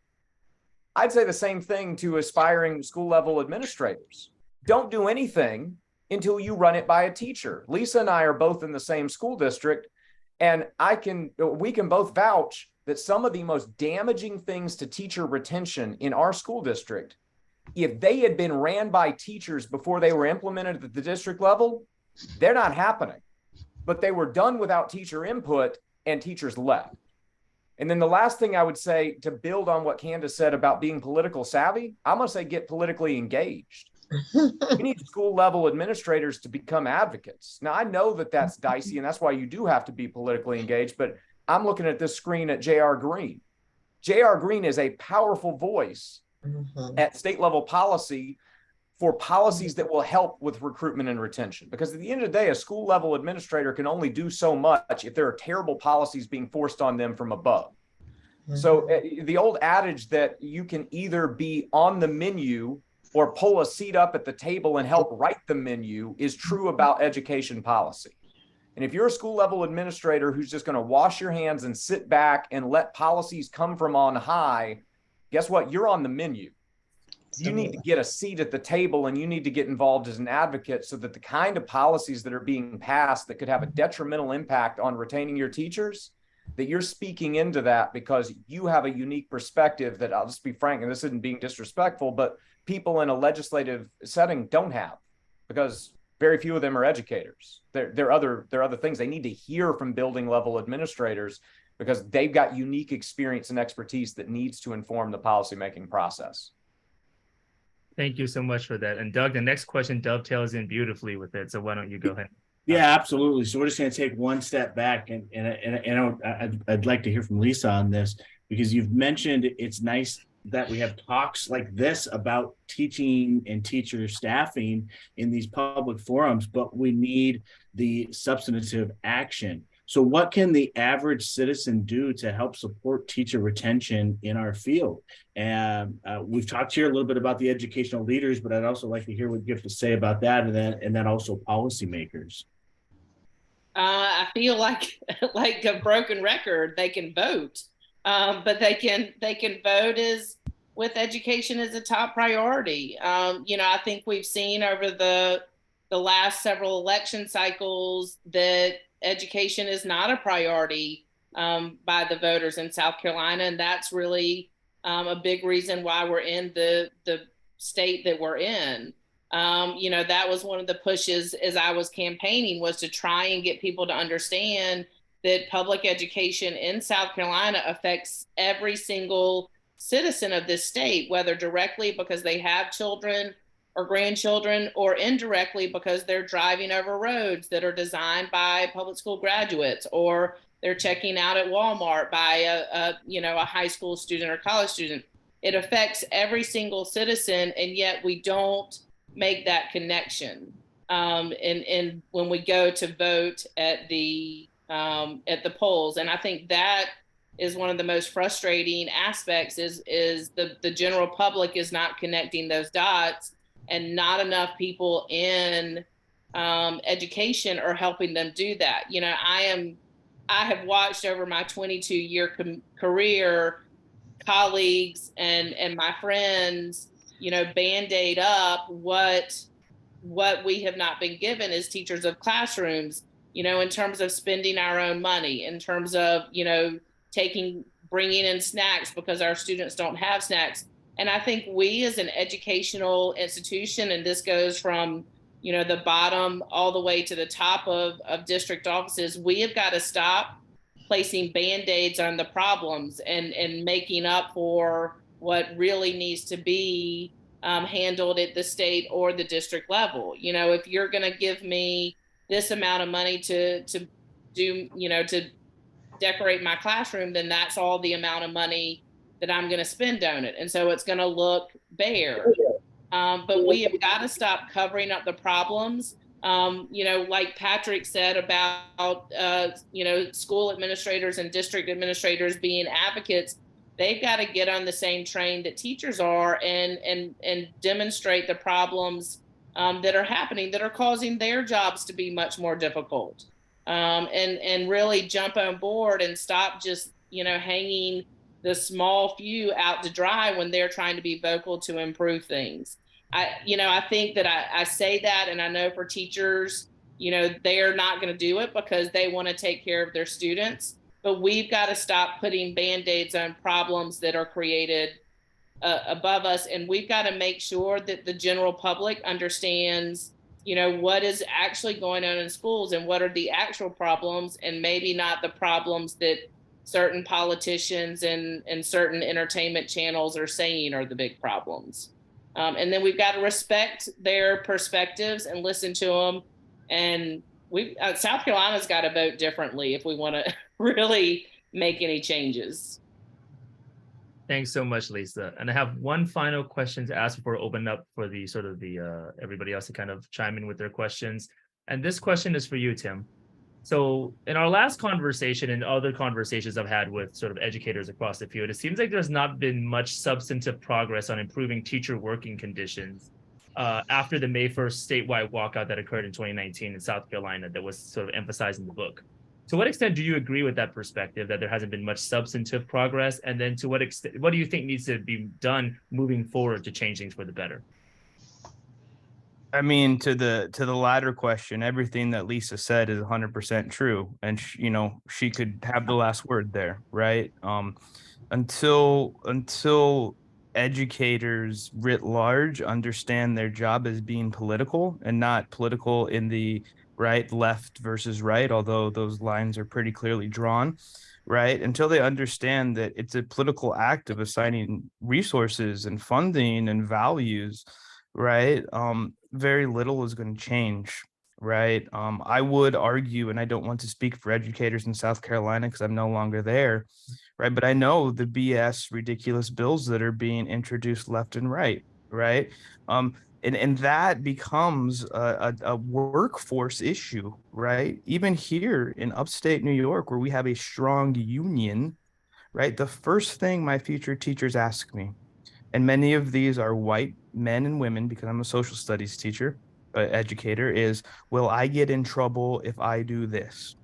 I'd say the same thing to aspiring school level administrators. Don't do anything until you run it by a teacher. Lisa and I are both in the same school district, and we can both vouch that some of the most damaging things to teacher retention in our school district, if they had been ran by teachers before they were implemented at the district level, they're not happening. But they were done without teacher input, and teachers left. And then the last thing I would say, to build on what Candace said about being political savvy, I'm going to say get politically engaged. We need school level administrators to become advocates. Now, I know that that's dicey, and that's why you do have to be politically engaged, but I'm looking at this screen at J.R. Green. J.R. Green is a powerful voice at state level policy for policies that will help with recruitment and retention. Because at the end of the day, a school level administrator can only do so much if there are terrible policies being forced on them from above. So the old adage that you can either be on the menu or pull a seat up at the table and help write the menu is true about education policy. And if you're a school level administrator who's just going to wash your hands and sit back and let policies come from on high, guess what? You're on the menu. You need to get a seat at the table, and you need to get involved as an advocate so that the kind of policies that are being passed that could have a detrimental impact on retaining your teachers, that you're speaking into that because you have a unique perspective that, I'll just be frank, and this isn't being disrespectful, but people in a legislative setting don't have, because very few of them are educators. They're other things. They need to hear from building level administrators because they've got unique experience and expertise that needs to inform the policymaking process. Thank you so much for that. And Doug, the next question dovetails in beautifully with it. So why don't you go ahead? Yeah, absolutely. So we're just going to take one step back, and I'd like to hear from Lisa on this, because you've mentioned it's nice that we have talks like this about teaching and teacher staffing in these public forums, but we need the substantive action. So what can the average citizen do to help support teacher retention in our field? And we've talked here a little bit about the educational leaders, but I'd also like to hear what you have to say about that, and then also policymakers. I feel like a broken record. They can vote, but they can vote with education as a top priority. I think we've seen over the last several election cycles that education is not a priority by the voters in South Carolina, and that's really a big reason why we're in the state that we're in. That was one of the pushes as I was campaigning, was to try and get people to understand that public education in South Carolina affects every single citizen of this state, whether directly because they have children or grandchildren, or indirectly because they're driving over roads that are designed by public school graduates, or they're checking out at Walmart by a high school student or college student. It affects every single citizen, and yet we don't make that connection. And when we go to vote at the polls, and I think that is one of the most frustrating aspects is the general public is not connecting those dots, and not enough people in education are helping them do that. I have watched over my 22-year career colleagues and my friends, Band-Aid up what we have not been given as teachers of classrooms, in terms of spending our own money, in terms of, bringing in snacks because our students don't have snacks. And I think we as an educational institution, and this goes from, the bottom all the way to the top of district offices, we have got to stop placing Band-Aids on the problems and making up for what really needs to be handled at the state or the district level. If you're going to give me this amount of money to do, to decorate my classroom, then that's all the amount of money that I'm going to spend on it. And so it's going to look bare. But we have got to stop covering up the problems. Like Patrick said about, school administrators and district administrators being advocates, they've got to get on the same train that teachers are and demonstrate the problems that are happening, that are causing their jobs to be much more difficult, and really jump on board and stop just, hanging the small few out to dry when they're trying to be vocal to improve things. I think that I say that, and I know for teachers, they're not going to do it because they want to take care of their students. But we've got to stop putting Band-Aids on problems that are created above us. And we've got to make sure that the general public understands, what is actually going on in schools and what are the actual problems, and maybe not the problems that certain politicians and certain entertainment channels are saying are the big problems. And then we've got to respect their perspectives and listen to them. And South Carolina's got to vote differently if we want to really make any changes. Thanks so much, Lisa. And I have one final question to ask before I open up for the everybody else to kind of chime in with their questions. And this question is for you, Tim. So in our last conversation and other conversations I've had with sort of educators across the field, it seems like there's not been much substantive progress on improving teacher working conditions after the May 1st statewide walkout that occurred in 2019 in South Carolina that was sort of emphasized in the book. To what extent do you agree with that perspective, that there hasn't been much substantive progress? And then to what extent, what do you think needs to be done moving forward to change things for the better? I mean, to the latter question, everything that Lisa said is 100% true, and she could have the last word there, right? Until educators writ large understand their job as being political and not political in the right, left versus right, although those lines are pretty clearly drawn, right? Until they understand that it's a political act of assigning resources and funding and values, right? Very little is going to change, right? I would argue, and I don't want to speak for educators in South Carolina because I'm no longer there, right? But I know the BS ridiculous bills that are being introduced left and right, right? And that becomes a workforce issue, right? Even here in upstate New York, where we have a strong union, right? The first thing my future teachers ask me, and many of these are white men and women because I'm a social studies teacher, educator, is will I get in trouble if I do this?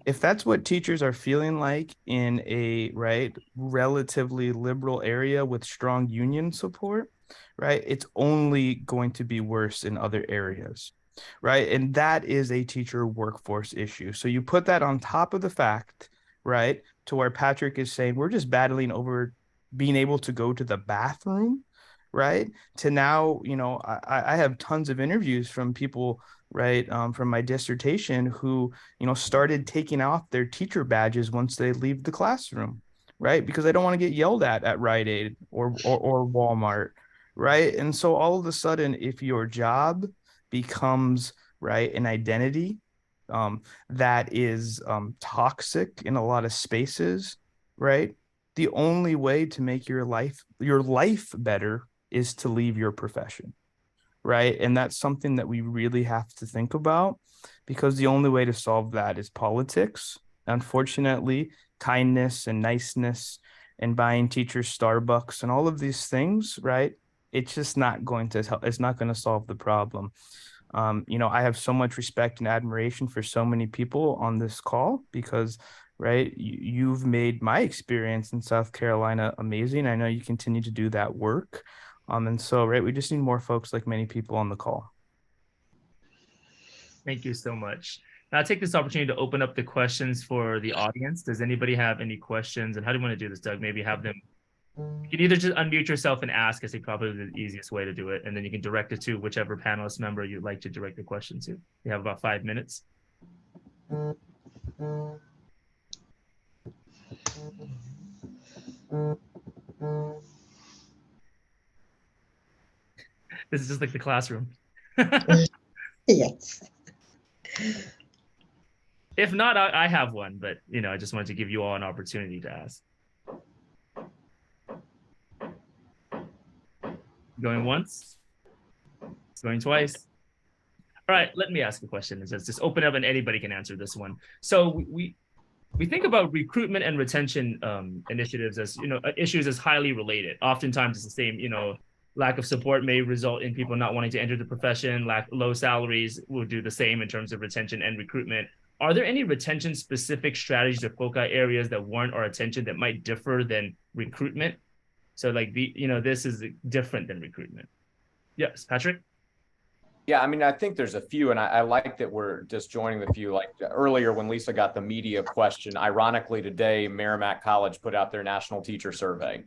If that's what teachers are feeling like in a right relatively liberal area with strong union support, right, it's only going to be worse in other areas, right? And that is a teacher workforce issue. So you put that on top of the fact, right, to where Patrick is saying we're just battling over being able to go to the bathroom, right? To now, I have tons of interviews from people, right, from my dissertation who, started taking off their teacher badges once they leave the classroom, right? Because they don't want to get yelled at Rite Aid or Walmart, right? And so all of a sudden, if your job becomes, right, an identity that is toxic in a lot of spaces, right? The only way to make your life better is to leave your profession, right? And that's something that we really have to think about because the only way to solve that is politics. Unfortunately, kindness and niceness and buying teachers Starbucks and all of these things, right? It's just not going to help. It's not going to solve the problem. I have so much respect and admiration for so many people on this call because, right, you've made my experience in South Carolina amazing. I know you continue to do that work. And so, right, we just need more folks like many people on the call. Thank you so much. Now I'll take this opportunity to open up the questions for the audience. Does anybody have any questions? And how do you want to do this, Doug? Maybe have them, you can either just unmute yourself and ask, I think probably the easiest way to do it. And then you can direct it to whichever panelist member you'd like to direct the question to. You have about 5 minutes. This is just like the classroom. Yes. If not, I have one, but I just wanted to give you all an opportunity to ask. Going once, going twice. All right, let me ask a question. It's just open up and anybody can answer this one. So we think about recruitment and retention initiatives as, issues as highly related. Oftentimes it's the same, lack of support may result in people not wanting to enter the profession. Low salaries will do the same in terms of retention and recruitment. Are there any retention specific strategies or foci areas that warrant our attention that might differ than recruitment? So like this is different than recruitment. Yes, Patrick? Yeah, I mean, I think there's a few, and I like that we're just joining the few. Like earlier when Lisa got the media question, ironically today, Merrimack College put out their national teacher survey.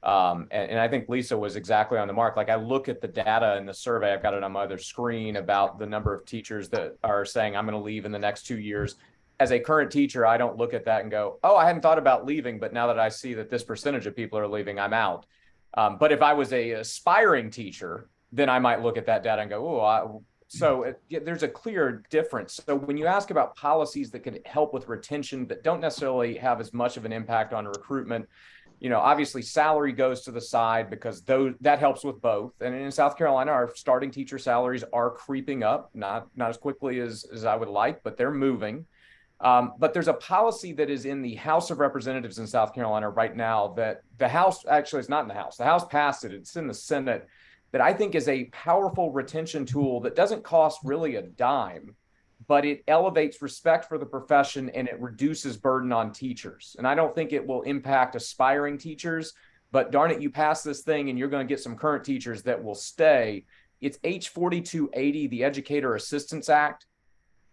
And I think Lisa was exactly on the mark. Like I look at the data in the survey, I've got it on my other screen about the number of teachers that are saying I'm going to leave in the next 2 years. As a current teacher, I don't look at that and go, oh, I hadn't thought about leaving, but now that I see that this percentage of people are leaving, I'm out. But if I was a aspiring teacher, then I might look at that data and go, there's a clear difference. So when you ask about policies that can help with retention that don't necessarily have as much of an impact on recruitment, obviously salary goes to the side because that helps with both. And in South Carolina, our starting teacher salaries are creeping up, not as quickly as I would like, but they're moving. But there's a policy that is in the House of Representatives in South Carolina right now that the House, actually it's not in the House. The House passed it. It's in the Senate, that I think is a powerful retention tool that doesn't cost really a dime, but it elevates respect for the profession and it reduces burden on teachers. And I don't think it will impact aspiring teachers, but darn it, you pass this thing and you're going to get some current teachers that will stay. It's H 4280, the Educator Assistance Act.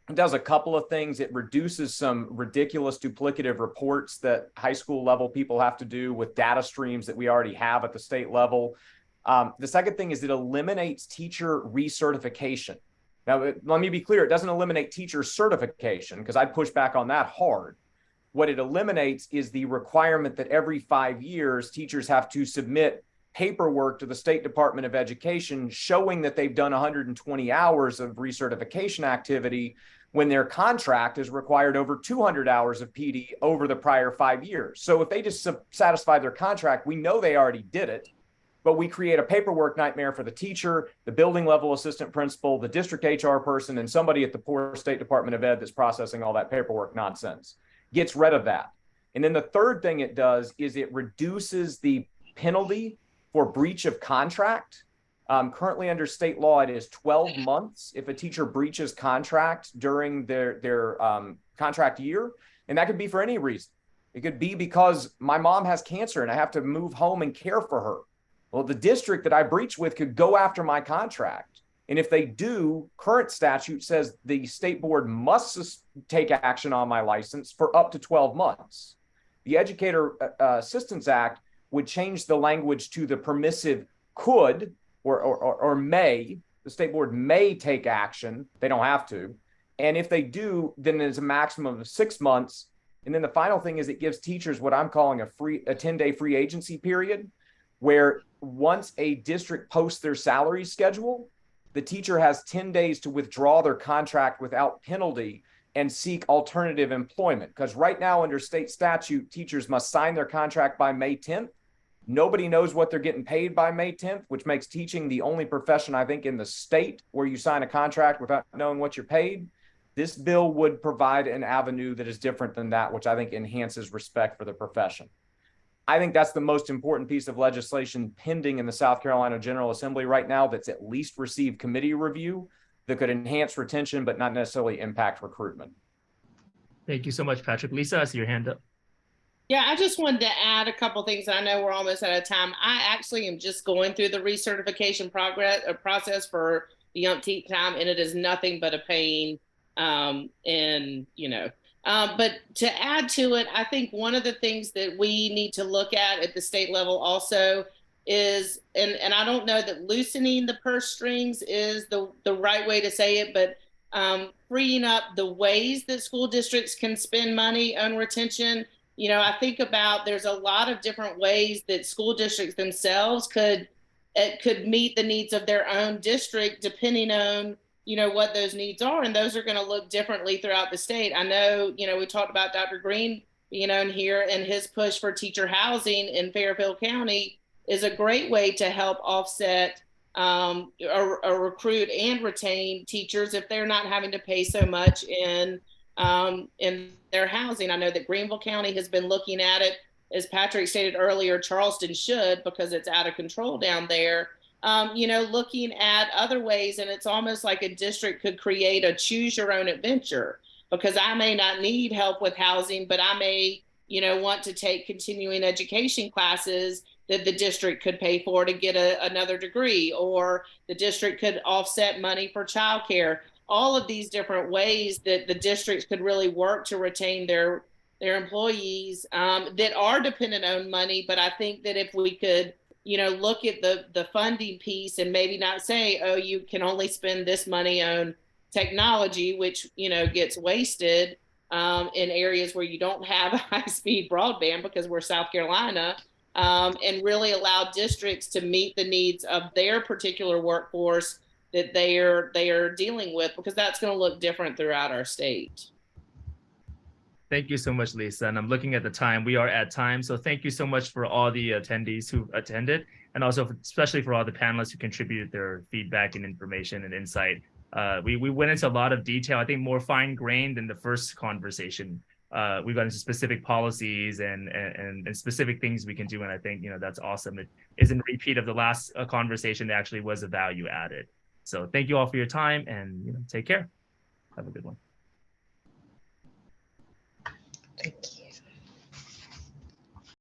It does a couple of things. It reduces some ridiculous duplicative reports that high school level people have to do with data streams that we already have at the state level. The second thing is it eliminates teacher recertification. Now, let me be clear. It doesn't eliminate teacher certification, because I'd push back on that hard. What it eliminates is the requirement that every 5 years, teachers have to submit paperwork to the State Department of Education showing that they've done 120 hours of recertification activity when their contract has required over 200 hours of PD over the prior 5 years. So if they just satisfy their contract, we know they already did it, but we create a paperwork nightmare for the teacher, the building level assistant principal, the district HR person, and somebody at the poor State Department of Ed that's processing all that paperwork nonsense. Gets rid of that. And then the third thing it does is it reduces the penalty for breach of contract. Currently under state law, it is 12 months if a teacher breaches contract during their contract year. And that could be for any reason. It could be because my mom has cancer and I have to move home and care for her. Well, the district that I breach with could go after my contract. And if they do, current statute says the state board must take action on my license for up to 12 months. The Educator Assistance Act would change the language to the permissive could or may. The state board may take action. They don't have to. And if they do, then there's a maximum of 6 months. And then the final thing is it gives teachers what I'm calling a 10-day free agency period, where once a district posts their salary schedule, the teacher has 10 days to withdraw their contract without penalty and seek alternative employment. Because right now under state statute, teachers must sign their contract by May 10th. Nobody knows what they're getting paid by May 10th, which makes teaching the only profession, I think, in the state where you sign a contract without knowing what you're paid. This bill would provide an avenue that is different than that, which I think enhances respect for the profession. I think that's the most important piece of legislation pending in the South Carolina General Assembly right now that's at least received committee review that could enhance retention, but not necessarily impact recruitment. Thank you so much, Patrick. Lisa, I see your hand up. Yeah, I just wanted to add a couple things. I know we're almost out of time. I actually am just going through the recertification process for the umpteenth time, and it is nothing but a pain. But to add to it, I think one of the things that we need to look at the state level also is, and I don't know that loosening the purse strings is the right way to say it, but freeing up the ways that school districts can spend money on retention. I think about there's a lot of different ways that school districts themselves could meet the needs of their own district, depending on what those needs are, and those are going to look differently throughout the state. I know, we talked about Dr. Green, in here, and his push for teacher housing in Fairfield County is a great way to help offset or recruit and retain teachers if they're not having to pay so much in their housing. I know that Greenville County has been looking at it. As Patrick stated earlier, Charleston should, because it's out of control down there. Looking at other ways, and it's almost like a district could create a choose your own adventure, because I may not need help with housing, but I may, want to take continuing education classes that the district could pay for to get another degree, or the district could offset money for childcare. All of these different ways that the districts could really work to retain their employees that are dependent on money. But I think that if we could look at the funding piece and maybe not say, oh, you can only spend this money on technology, which, gets wasted in areas where you don't have high-speed broadband because we're South Carolina, and really allow districts to meet the needs of their particular workforce that they are dealing with, because that's going to look different throughout our state. Thank you so much, Lisa. And I'm looking at the time. We are at time. So thank you so much for all the attendees who attended, and also especially for all the panelists who contributed their feedback and information and insight. We went into a lot of detail, I think more fine-grained than the first conversation. We got into specific policies and specific things we can do. And I think, that's awesome. It isn't a repeat of the last conversation. That actually was a value added. So thank you all for your time, and take care. Have a good one. Thank you.